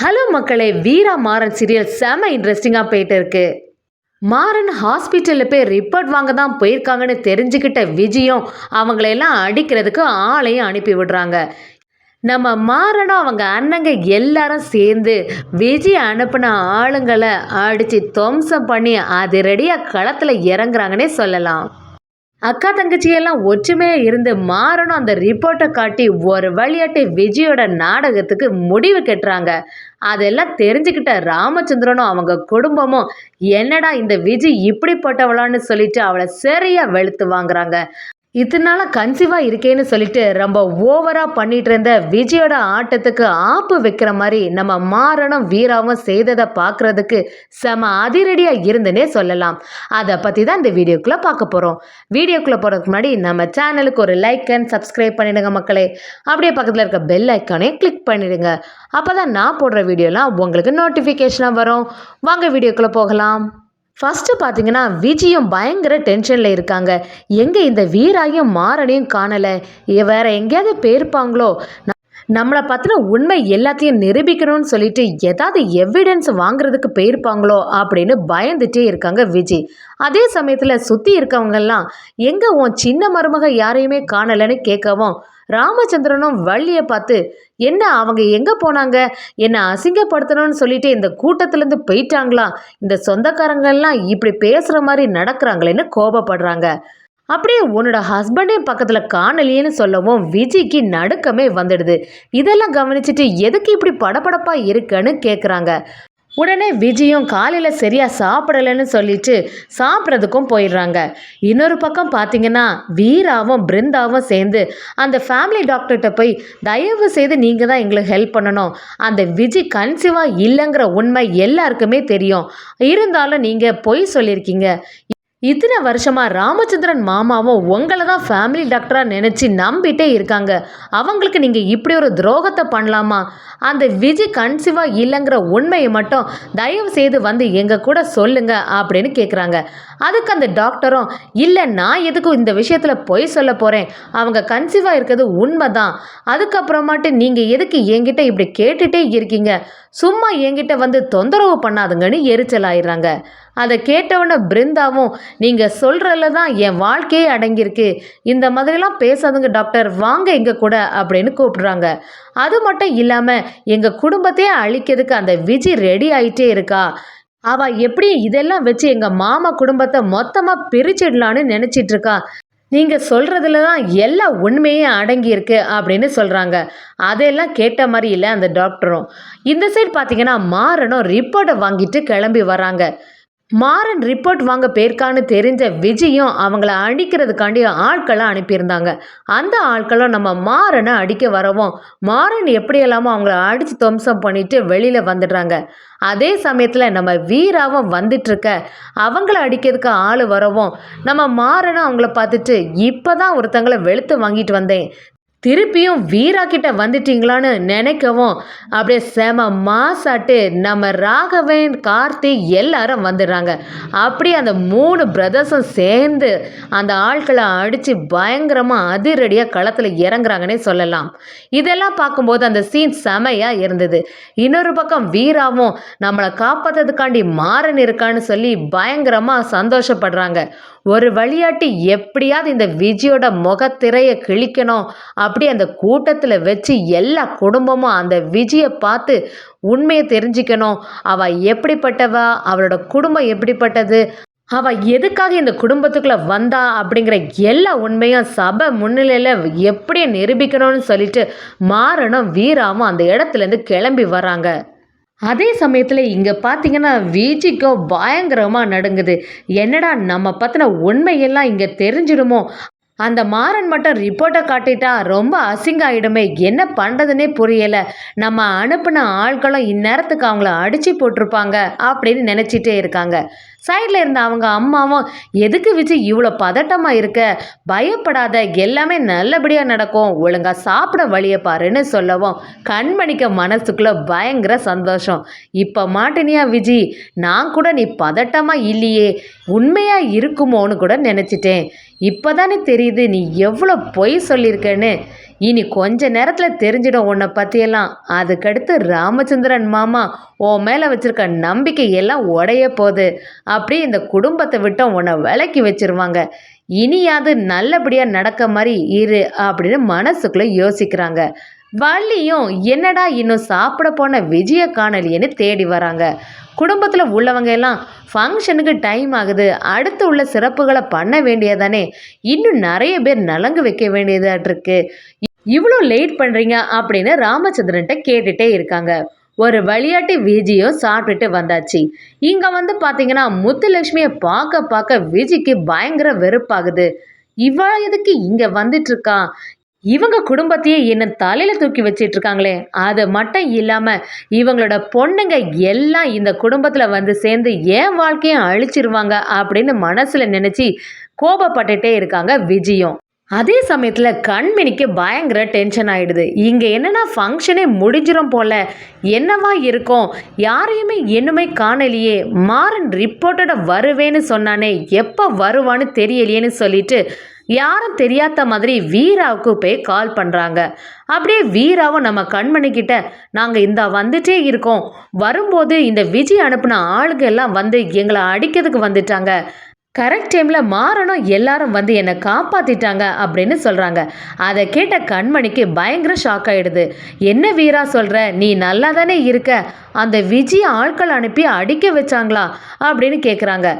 Hello மக்களே, வீரா Maran serial செம இன்ட்ரெஸ்டிங்காக போயிட்டு இருக்கு. மாறன் ஹாஸ்பிட்டலில் போய் ரிப்போர்ட் வாங்க தான் போயிருக்காங்கன்னு தெரிஞ்சுக்கிட்ட விஜயும் அவங்களையெல்லாம் அடிக்கிறதுக்கு ஆளையும் அனுப்பி விடுறாங்க. நம்ம மாறனும் அவங்க அண்ணங்க எல்லாரும் சேர்ந்து விஜய் அனுப்பின ஆளுங்களை அடித்து துவம்சம் பண்ணி அதிரடியாக களத்தில் இறங்குறாங்கன்னே சொல்லலாம். அக்கா தங்கச்சியெல்லாம் ஒற்றுமையாக இருந்து மாறனும் அந்த ரிப்போர்ட்டை காட்டி ஒரு வழியாட்டி விஜயோட நாடகத்துக்கு முடிவு கட்டுறாங்க. அதெல்லாம் தெரிஞ்சுக்கிட்ட ராமச்சந்திரனும் அவங்க குடும்பமும் என்னடா இந்த விஜய் இப்படிப்பட்டவளான்னு சொல்லிட்டு அவளை சரியா வெளுத்து வாங்குறாங்க. இதனால கன்சீவாக இருக்கேன்னு சொல்லிட்டு ரொம்ப ஓவராக பண்ணிட்டு இருந்த விஜயோட ஆட்டத்துக்கு ஆப்பு வைக்கிற மாதிரி நம்ம மாறனும் வீராவும் செய்ததை பார்க்குறதுக்கு செம அதிரடியாக இருந்துன்னே சொல்லலாம். அதை பற்றி தான் இந்த வீடியோக்குள்ளே பார்க்க போகிறோம். வீடியோக்குள்ளே போகிறதுக்கு முன்னாடி நம்ம சேனலுக்கு ஒரு லைக் அண்ட் சப்ஸ்கிரைப் பண்ணிடுங்க மக்களே. அப்படியே பக்கத்தில் இருக்க பெல் ஐக்கானே கிளிக் பண்ணிடுங்க. அப்போ தான் நான் போடுற வீடியோலாம் உங்களுக்கு நோட்டிஃபிகேஷனாக வரும். வாங்க வீடியோக்குள்ளே போகலாம். ஃபஸ்ட்டு பார்த்தீங்கன்னா விஜயும் பயங்கர டென்ஷனில் இருக்காங்க. எங்கே இந்த வீராயும் மாறனையும் காணலை, வேற எங்கேயாவது போயிருப்பாங்களோ, நம்மளை பற்றின உண்மை எல்லாத்தையும் நிரூபிக்கணும்னு சொல்லிட்டு ஏதாவது எவிடன்ஸ் வாங்குறதுக்கு போயிருப்பாங்களோ அப்படின்னு பயந்துட்டே இருக்காங்க விஜய். அதே சமயத்தில் சுற்றி இருக்கவங்கெல்லாம் எங்கே உன் சின்ன மருமக யாரையுமே காணலைன்னு கேட்கவும் ராமச்சந்திரனும் வள்ளியை பார்த்து என்ன அவங்க எங்கே போனாங்க, என்னை அசிங்கப்படுத்தணும்னு சொல்லிட்டு இந்த கூட்டத்திலேருந்து போயிட்டாங்களா, இந்த சொந்தக்காரங்கள்லாம் இப்படி பேசுகிற மாதிரி நடக்கிறாங்களேன்னு கோபப்படுறாங்க. அப்படியே உன்னோட ஹஸ்பண்டே பக்கத்தில் காணலையேன்னு சொல்லவும் விஜய்க்கு நடுக்கமே வந்துடுது. இதெல்லாம் கவனிச்சுட்டு எதுக்கு இப்படி படபடப்பாக இருக்குன்னு கேட்குறாங்க. உடனே விஜயும் காலையில் சரியாக சாப்பிடலைன்னு சொல்லிட்டு சாப்பிட்றதுக்கும் போயிடுறாங்க. இன்னொரு பக்கம் பார்த்தீங்கன்னா வீராவும் பிருந்தாவும் சேர்ந்து அந்த ஃபேமிலி டாக்டர்கிட்ட போய் தயவு செய்து நீங்கள் தான் எங்களுக்கு ஹெல்ப் பண்ணணும், அந்த விஜய் கன்சீவாக இல்லைங்கிற உண்மை எல்லாருக்குமே தெரியும், இருந்தாலும் நீங்கள் பொய் சொல்லியிருக்கீங்க, இத்தனை வருஷமாக ராமச்சந்திரன் மாமாவும் உங்களை தான் ஃபேமிலி டாக்டராக நினச்சி நம்பிட்டே இருக்காங்க, அவங்களுக்கு நீங்கள் இப்படி ஒரு துரோகத்தை பண்ணலாமா, அந்த விஜய் கன்சீவாக இல்லைங்கிற உண்மையை மட்டும் தயவு செய்து வந்து எங்கள் கூட சொல்லுங்க அப்படின்னு கேட்குறாங்க. அதுக்கு அந்த டாக்டரும் இல்லை, நான் எதுக்கும் இந்த விஷயத்தில் பொய் சொல்ல போகிறேன், அவங்க கன்சீவாக இருக்கிறது உண்மை தான், அதுக்கப்புறமாட்டு நீங்கள் எதுக்கு என்கிட்ட இப்படி கேட்டுகிட்டே இருக்கீங்க, சும்மா என்கிட்ட வந்து தொந்தரவு பண்ணாதுங்கன்னு எரிச்சல் ஆயிடுறாங்க. அதை கேட்டவன பிருந்தாவும் நீங்கள் சொல்கிறல தான் என் வாழ்க்கையே அடங்கியிருக்கு, இந்த மாதிரிலாம் பேசாதுங்க டாக்டர், வாங்க எங்கள் கூட அப்படின்னு கூப்பிடுறாங்க. அது மட்டும் இல்லாமல் எங்கள் குடும்பத்தையே அழிக்கிறதுக்கு அந்த விஜய் ரெடி ஆகிட்டே இருக்கா, அவள் எப்படி இதெல்லாம் வச்சு எங்கள் மாமா குடும்பத்தை மொத்தமாக பிரிச்சிடலான்னு நினச்சிட்டு இருக்கா, நீங்கள் சொல்கிறதுல தான் எல்லா உண்மையும் அடங்கியிருக்கு அப்படின்னு சொல்கிறாங்க. அதெல்லாம் கேட்ட மாதிரி இல்லை அந்த டாக்டரும். இந்த சைடு பார்த்தீங்கன்னா மாறனும் ரிப்போர்ட்டை வாங்கிட்டு கிளம்பி வராங்க. மாறன் ரிப்போர்ட் வாங்க போயிருக்கான்னு தெரிஞ்ச விஜயும் அவங்கள அடிக்கிறதுக்காண்டி ஆட்களை அனுப்பியிருந்தாங்க. அந்த ஆட்களும் நம்ம மாறனை அடிக்க வரவும் மாறன் எப்படியெல்லாமோ அவங்கள அடித்து துவம்சம் பண்ணிட்டு வெளியில் வந்துடுறாங்க. அதே சமயத்தில் நம்ம வீராவும் வந்துட்டுருக்க அவங்கள அடிக்கிறதுக்கு ஆள் வரவும் நம்ம மாறனும் அவங்கள பார்த்துட்டு இப்போ தான் ஒருத்தங்களை வெளுத்து வாங்கிட்டு வந்தேன், திருப்பியும் வீரா கிட்ட வந்துட்டீங்களான்னு நினைக்கவும் அப்படியே செம மாசாட்டு நம்ம ராகவன் கார்த்தி எல்லாரும் வந்துடுறாங்க. அப்படியே அந்த 3 பிரதர்ஸும் சேர்ந்து அந்த ஆட்களை அடித்து பயங்கரமாக அதிரடியாக களத்தில் இறங்குறாங்கன்னே சொல்லலாம். இதெல்லாம் பார்க்கும்போது அந்த சீன் செமையாக இருந்தது. இன்னொரு பக்கம் வீராவும் நம்மளை காப்பாற்றுறதுக்காண்டி மாறன் இருக்கான்னு சொல்லி பயங்கரமாக சந்தோஷப்படுறாங்க. ஒரு வழியாட்டி எப்படியாவது இந்த விஜயோட முகத்திரையை கிழிக்கணும், அப்படி அந்த கூட்டத்தில் வச்சு எல்லா குடும்பமும் அந்த விஜயை பார்த்து உண்மையை தெரிஞ்சுக்கணும், அவள் எப்படிப்பட்டவா, அவளோட குடும்பம் எப்படிப்பட்டது, அவள் எதுக்காக இந்த குடும்பத்துக்குள்ளே வந்தா அப்படிங்கிற எல்லா உண்மையும் சபை முன்னிலையில் எப்படி நிரூபிக்கணும்னு சொல்லிட்டு மாறனும் வீராவும் அந்த இடத்துலேருந்து கிளம்பி வராங்க. அதே சமயத்தில் இங்கே பார்த்தீங்கன்னா விஜிக்கோ பயங்கரமாக நடுங்குது. என்னடா நம்ம பற்றின உண்மையெல்லாம் இங்கே தெரிஞ்சிடுமோ, அந்த மாறன் மட்டும் ரிப்போர்ட்டை காட்டிட்டா ரொம்ப அசிங்கம் ஆகிடுமே, என்ன பண்ணுறதுனே புரியலை, நம்ம அனுப்பின ஆட்களும் இந்நேரத்துக்கு அவங்கள அடித்து போட்டிருப்பாங்க அப்படின்னு நினச்சிட்டே இருக்காங்க. சைடில் இருந்த அவங்க அம்மாவும் எதுக்கு விஜய் இவ்வளோ பதட்டமாக இருக்க, பயப்படாத, எல்லாமே நல்லபடியாக நடக்கும், ஒழுங்காக சாப்பிட வழியை பாருன்னு சொல்லவும் கண்மணிக்க மனசுக்குள்ளே பயங்கர சந்தோஷம். இப்போ மாட்டினியா விஜய், நான் கூட நீ பதட்டமாக இல்லையே, உண்மையாக இருக்குமோன்னு கூட நினச்சிட்டேன், இப்போ தானே தெரியுது நீ எவ்வளோ பொய் சொல்லியிருக்கேன்னு, இனி கொஞ்ச நேரத்தில் தெரிஞ்சிடும் உன்னை பற்றியெல்லாம். அதுக்கடுத்து ராமச்சந்திரன் மாமா உன் மேலே வச்சிருக்க நம்பிக்கை எல்லாம் உடைய போகுது. அப்படியே இந்த குடும்பத்தை விட்டு உன்னை விலக்கி வச்சிருவாங்க. இனியாவது நல்லபடியாக நடக்க மாதிரி இரு அப்படின்னு மனசுக்குள்ளே யோசிக்கிறாங்க. வள்ளியும் என்னடா இன்னும் சாப்பிட போன விஜய காணலியன்னு தேடி வராங்க. குடும்பத்தில் உள்ளவங்க எல்லாம் ஃபங்க்ஷனுக்கு டைம் ஆகுது, அடுத்து உள்ள சிறப்புகளை பண்ண வேண்டியதானே, இன்னும் நிறைய பேர் நலங்கு வைக்க வேண்டியதாட்டிருக்கு, இவ்வளோ லேட் பண்ணுறீங்க அப்படின்னு ராமச்சந்திரன்ட்ட கேட்டுகிட்டே இருக்காங்க. ஒரு விளையாட்டு விஜயும் சாப்பிட்டுட்டு வந்தாச்சு. இங்கே வந்து பார்த்தீங்கன்னா முத்துலட்சுமியை பார்க்க பார்க்க விஜய்க்கு பயங்கர வெறுப்பாகுது. இவ எதுக்கு இங்கே வந்துட்டு இருக்கா, இவங்க குடும்பத்தையே என்ன தலையில தூக்கி வச்சிட்டு இருக்காங்களே, அது மட்டும் இல்லாம இவங்களோட பொண்ணுங்க எல்லாம் இந்த குடும்பத்துல வந்து சேர்ந்து என் வாழ்க்கையை அழிச்சிருவாங்க அப்படின்னு மனசுல நினைச்சு கோபப்பட்டுட்டே இருக்காங்க விஜயும். அதே சமயத்துல கண்மணிக்கு பயங்கர டென்ஷன் ஆயிடுது. இங்க என்னன்னா ஃபங்க்ஷனே முடிஞ்சிரும் போல, என்னவா இருக்கும், யாரையுமே இன்னுமே காணலையே, மாறன் ரிப்போர்ட்டோட வருவேன்னு சொன்னானே, எப்போ வருவான்னு தெரியலையேன்னு சொல்லிட்டு யாரும் தெரியாத மாதிரி வீராவுக்கு போய் கால் பண்ணுறாங்க. அப்படியே வீராவும் நம்ம கண்மணிக்கிட்ட நாங்கள் இந்த வந்துட்டே இருக்கோம், வரும்போது இந்த விஜய் அனுப்பின ஆளுங்க எல்லாம் வந்து எங்களை அடிக்கிறதுக்கு வந்துட்டாங்க, கரெக்ட் டைமில் மாறணும் எல்லாரும் வந்து என்னை காப்பாற்றிட்டாங்க அப்படின்னு சொல்கிறாங்க. அதை கேட்ட கண்மணிக்கு பயங்கர ஷாக் ஆகிடுது. என்ன வீரா சொல்கிற, நீ நல்லா தானே இருக்க, அந்த விஜய் ஆட்கள் அனுப்பி அடிக்க வச்சாங்களா அப்படின்னு கேட்குறாங்க.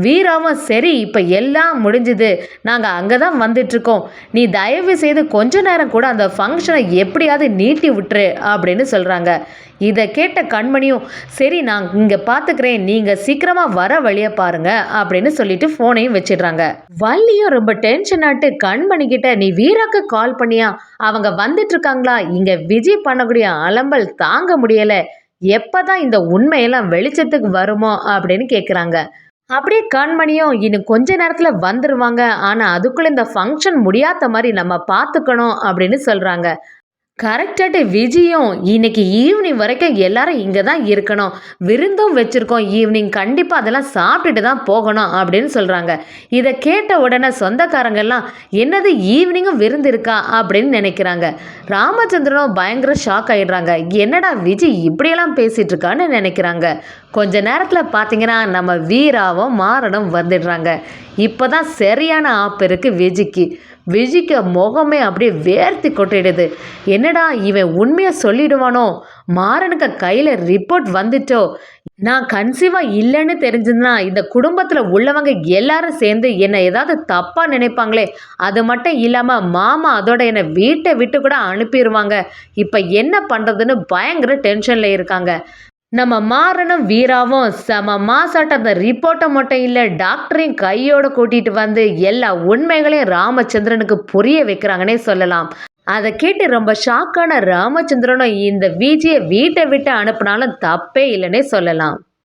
வீராவும் சரி இப்போ எல்லாம் முடிஞ்சுது, நாங்கள் அங்கே தான் வந்துட்ருக்கோம், நீ தயவு செய்து கொஞ்ச நேரம் கூட அந்த ஃபங்க்ஷனை எப்படியாவது நீட்டி விட்டுரு அப்படின்னு சொல்கிறாங்க. இதை கேட்ட கண்மணியும் சரி நான் இங்கே பார்த்துக்கிறேன், நீங்கள் சீக்கிரமாக வர வழியை பாருங்க அப்படின்னு சொல்லிட்டு ஃபோனையும் வச்சிடுறாங்க. வள்ளியும் ரொம்ப டென்ஷன் ஆட்டு கண்மணிக்கிட்ட நீ வீராக்கு கால் பண்ணியா, அவங்க வந்துட்டு இருக்காங்களா, இங்கே விஜய் பண்ணக்கூடிய அலம்பல் தாங்க முடியலை, எப்போதான் இந்த உண்மையெல்லாம் வெளிச்சத்துக்கு வருமோ அப்படின்னு கேட்குறாங்க. அப்படியே கண்மணியும் இன்னும் கொஞ்ச நேரத்தில் வந்துடுவாங்க, ஆனால் அதுக்குள்ளே இந்த ஃபங்க்ஷன் முடியாத மாதிரி நம்ம பார்த்துக்கணும் அப்படின்னு சொல்கிறாங்க. கரெக்டாட்டு விஜயும் இன்னைக்கு ஈவினிங் வரைக்கும் எல்லாரும் இங்கே தான் இருக்கணும், விருந்தும் வச்சுருக்கோம், ஈவினிங் கண்டிப்பாக அதெல்லாம் சாப்பிட்டுட்டு தான் போகணும் அப்படின்னு சொல்கிறாங்க. இதை கேட்ட உடனே சொந்தக்காரங்கெல்லாம் என்னது ஈவினிங்கும் விருந்து இருக்கா அப்படின்னு நினைக்கிறாங்க. ராமச்சந்திரனும் பயங்கர ஷாக் ஆகிடுறாங்க. என்னடா விஜய் இப்படியெல்லாம் பேசிகிட்டு இருக்கான்னு நினைக்கிறாங்க. கொஞ்ச நேரத்தில் பார்த்தீங்கன்னா நம்ம வீராவும் மாறனும் வந்துடுறாங்க. இப்போ தான் சரியான ஆப்பு இருக்குது விஜய்க்கு. விஜய்க்கு முகமே அப்படியே வேர்த்தி கொட்டிடுது. என்னடா இவன் உண்மையாக சொல்லிடுவானோ, மாறனுக்கு கையில் ரிப்போர்ட் வந்துட்டோ, நான் கன்சீவாக இல்லைன்னு தெரிஞ்சுதுன்னா இந்த குடும்பத்தில் உள்ளவங்க எல்லாரும் சேர்ந்து என்னை ஏதாவது தப்பாக நினைப்பாங்களே, அது மட்டும் இல்லாமல் மாமா அதோட என்னை வீட்டை விட்டு கூட அனுப்பிடுவாங்க, இப்போ என்ன பண்ணுறதுன்னு பயங்கர டென்ஷனில் இருக்காங்க. நம்ம மாறனும் வீராவும் செம மாசாட்ட அந்த ரிப்போர்ட்டை மட்டும் இல்லை டாக்டரையும் கையோடு கூட்டிகிட்டு வந்து எல்லா உண்மைகளையும் ராமச்சந்திரனுக்கு புரிய வைக்கிறாங்கன்னே சொல்லலாம். அதை கேட்டு ரொம்ப ஷாக்கான ராமச்சந்திரனும் இந்த விஜயை வீட்டை விட்டு அனுப்புனாலும் தப்பே இல்லைன்னே சொல்லலாம்.